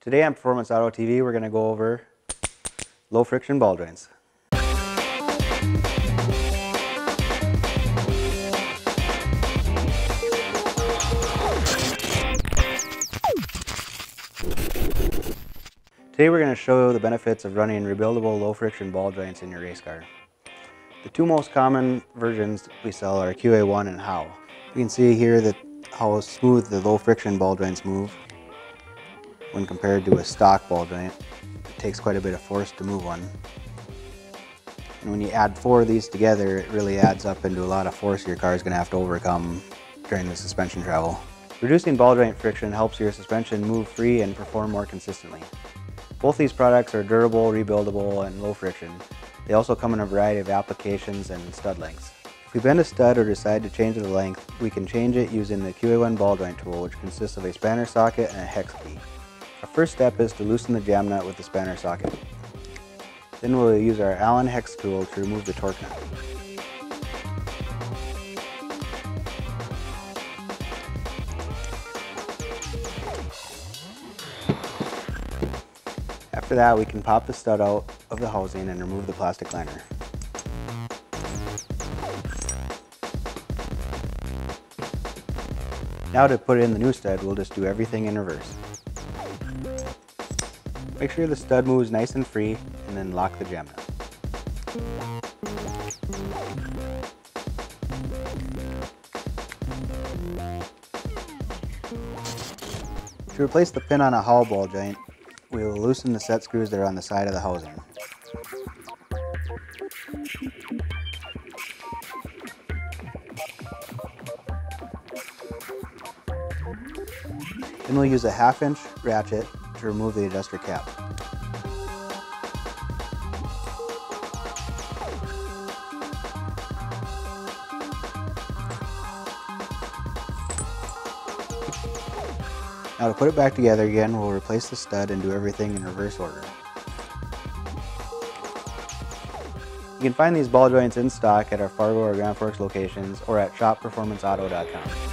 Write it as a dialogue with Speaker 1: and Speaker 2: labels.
Speaker 1: Today on Performance Auto TV, we're going to go over low friction ball joints. Today we're going to show the benefits of running rebuildable low friction ball joints in your race car. The two most common versions we sell are QA1 and Howe. You can see here that how smooth the low friction ball joints move when compared to a stock ball joint. It takes quite a bit of force to move one. And when you add 4 of these together, it really adds up into a lot of force your car is going to have to overcome during the suspension travel. Reducing ball joint friction helps your suspension move free and perform more consistently. Both these products are durable, rebuildable, and low friction. They also come in a variety of applications and stud lengths. If we bend a stud or decide to change the length, we can change it using the QA1 ball joint tool, which consists of a spanner socket and a hex key. Our first step is to loosen the jam nut with the spanner socket. Then we'll use our Allen hex tool to remove the torque nut. After that, we can pop the stud out of the housing and remove the plastic liner. Now to put in the new stud, we'll just do everything in reverse. Make sure the stud moves nice and free, and then lock the jam nut. To replace the pin on a Howe ball joint, we will loosen the set screws that are on the side of the housing. Then we'll use a 1/2-inch ratchet to remove the adjuster cap. Now to put it back together again, we'll replace the stud and do everything in reverse order. You can find these ball joints in stock at our Fargo or Grand Forks locations or at shopperformanceauto.com.